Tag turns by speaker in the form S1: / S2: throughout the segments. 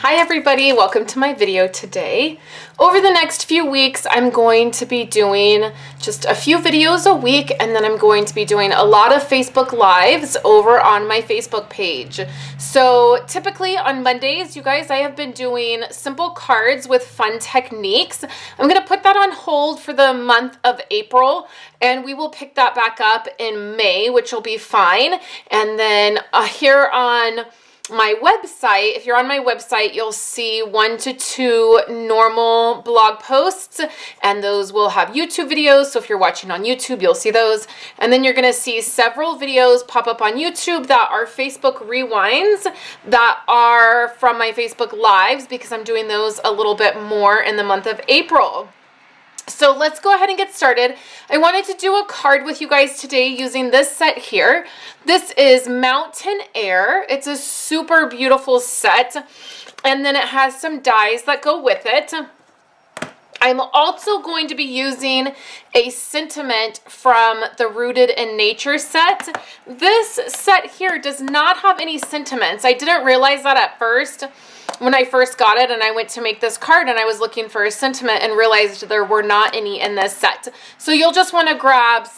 S1: Hi everybody, welcome to my video today. Over the next few weeks, I'm going to be doing just a few videos a week, and then I'm going to be doing a lot of Facebook Lives over on my Facebook page. So typically on Mondays, you guys, I have been doing simple cards with fun techniques. I'm going to put that on hold for the month of April, and we will pick that back up in May, which will be fine. And then here on my website, if you're on my website, you'll see 1 to 2 normal blog posts, and those will have YouTube videos. So if you're watching on YouTube, you'll see those. And then you're going to see several videos pop up on YouTube that are Facebook rewinds that are from my Facebook Lives, because I'm doing those a little bit more in the month of April. So let's go ahead and get started. I wanted to do a card with you guys today using this set here. This is Mountain Air. It's a super beautiful set, and then it has some dies that go with it. I'm also going to be using a sentiment from the Rooted in Nature set. This set here does not have any sentiments. I didn't realize that at first when I first got it, and I went to make this card and I was looking for a sentiment and realized there were not any in this set. So you'll just want to grab,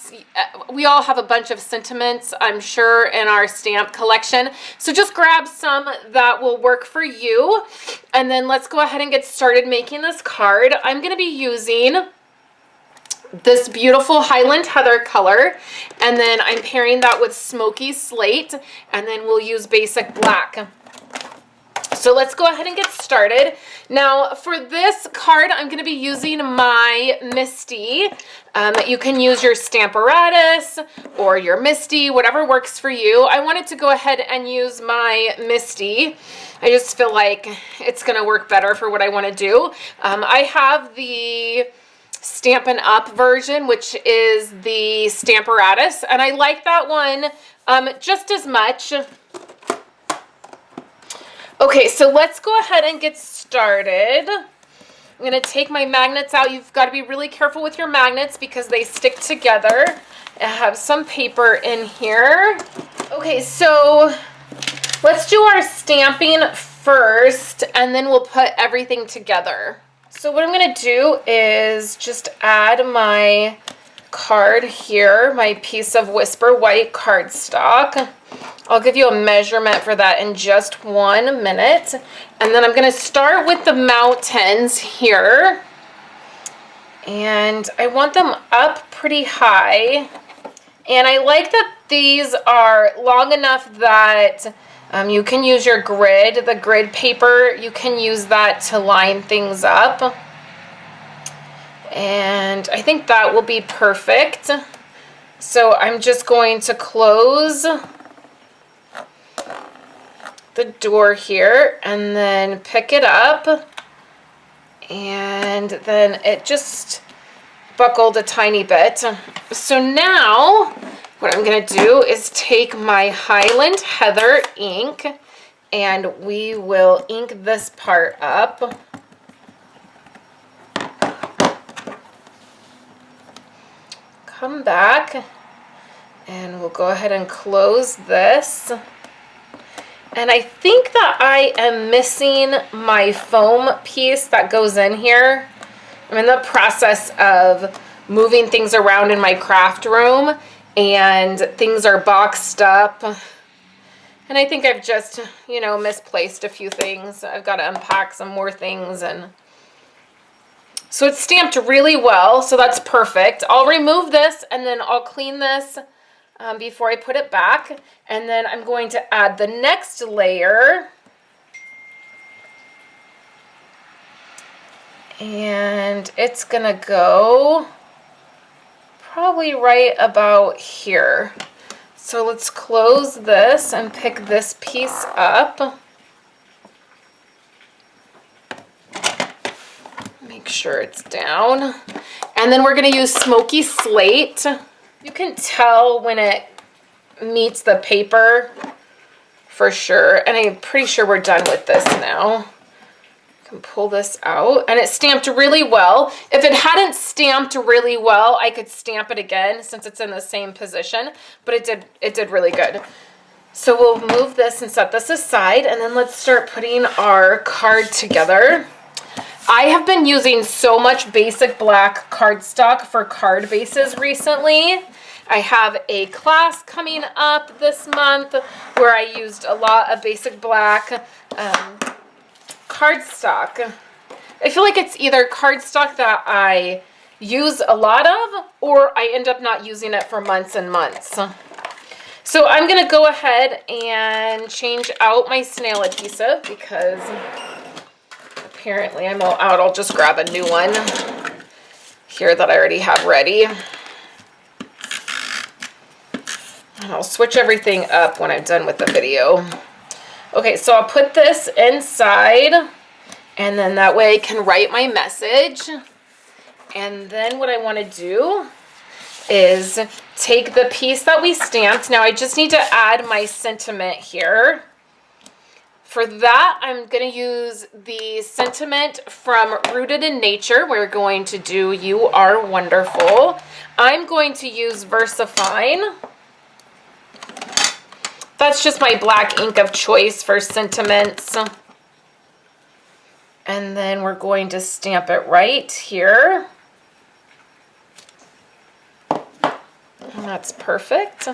S1: we all have a bunch of sentiments, I'm sure, in our stamp collection. So just grab some that will work for you. And then let's go ahead and get started making this card. I'm going to be using this beautiful Highland Heather color, and then I'm pairing that with Smoky Slate, and then we'll use Basic Black. So let's go ahead and get started. Now for this card, I'm going to be using my Misty. You can use your Stamparatus or your Misty, whatever works for you. I wanted to go ahead and use my Misty. I just feel like it's going to work better for what I want to do. I have the Stampin' Up version, which is the Stamparatus, and I like that one just as much. Okay, so let's go ahead and get started. I'm going to take my magnets out. You've got to be really careful with your magnets because they stick together. I have some paper in here. Okay, so let's do our stamping first, and then we'll put everything together. So what I'm going to do is just add my card here, my piece of Whisper White cardstock. I'll give you a measurement for that in just 1 minute. And then I'm going to start with the mountains here. And I want them up pretty high. And I like that these are long enough that you can use your grid, the grid paper. You can use that to line things up. And I think that will be perfect. So I'm just going to close the door here and then pick it up, and then it just buckled a tiny bit. So now what I'm going to do is take my Highland Heather ink, and we will ink this part up. Come back, and we'll go ahead and close this. And I think that I am missing my foam piece that goes in here. I'm in the process of moving things around in my craft room, and things are boxed up. And I think I've just, misplaced a few things. I've got to unpack some more things. And so it's stamped really well, so that's perfect. I'll remove this, and then I'll clean this before I put it back. And then I'm going to add the next layer. And it's going to go probably right about here. So let's close this and pick this piece up. Make sure it's down. And then we're going to use Smoky Slate. You can tell when it meets the paper for sure. And I'm pretty sure we're done with this now. I can pull this out. And it stamped really well. If it hadn't stamped really well, I could stamp it again since it's in the same position. But it did really good. So we'll move this and set this aside, and then let's start putting our card together. I have been using so much basic black cardstock for card bases recently. I have a class coming up this month where I used a lot of basic black cardstock. I feel like it's either cardstock that I use a lot of, or I end up not using it for months and months. So I'm going to go ahead and change out my snail adhesive because apparently I'm all out. I'll just grab a new one here that I already have ready. And I'll switch everything up when I'm done with the video. Okay, so I'll put this inside, and then that way I can write my message. And then what I want to do is take the piece that we stamped. Now I just need to add my sentiment here. For that, I'm going to use the sentiment from Rooted in Nature. We're going to do You Are Wonderful. I'm going to use VersaFine. That's just my black ink of choice for sentiments. And then we're going to stamp it right here. And that's perfect.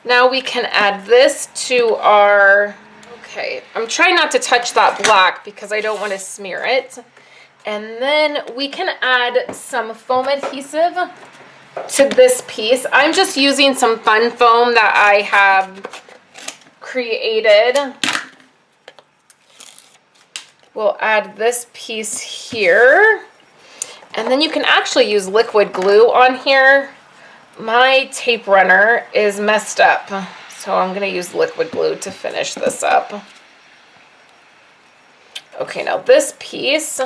S1: Now we can add this to our, okay, I'm trying not to touch that black because I don't want to smear it. And then we can add some foam adhesive to this piece. I'm just using some fun foam that I have created. We'll add this piece here. And then you can actually use liquid glue on here. My tape runner is messed up, so I'm going to use liquid glue to finish this up. Okay, now this piece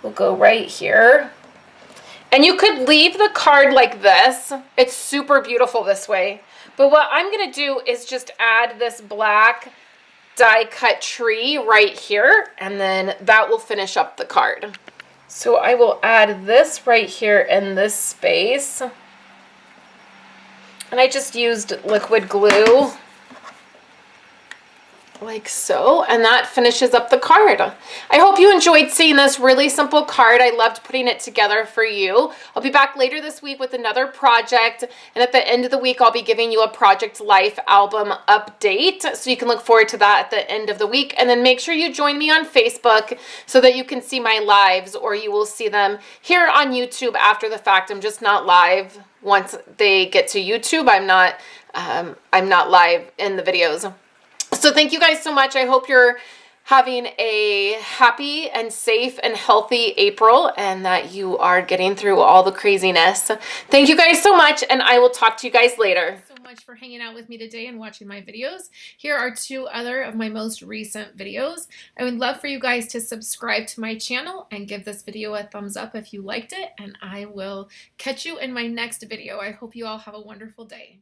S1: will go right here. And you could leave the card like this. It's super beautiful this way. But what I'm going to do is just add this black die cut tree right here, and then that will finish up the card. So I will add this right here in this space. And I just used liquid glue like so, and that finishes up the card. I hope you enjoyed seeing this really simple card. I loved putting it together for you. I'll be back later this week with another project, and at the end of the week I'll be giving you a Project Life album update, so you can look forward to that at the end of the week. And then make sure you join me on Facebook so that you can see my lives, or you will see them here on YouTube after the fact. I'm just not live once they get to YouTube. I'm not live in the videos. So thank you guys so much. I hope you're having a happy and safe and healthy April, and that you are getting through all the craziness. Thank you guys so much, and I will talk to you guys later. So much for hanging out with me today and watching my videos. Here are 2 other of my most recent videos. I would love for you guys to subscribe to my channel and give this video a thumbs up if you liked it, and I will catch you in my next video. I hope you all have a wonderful day.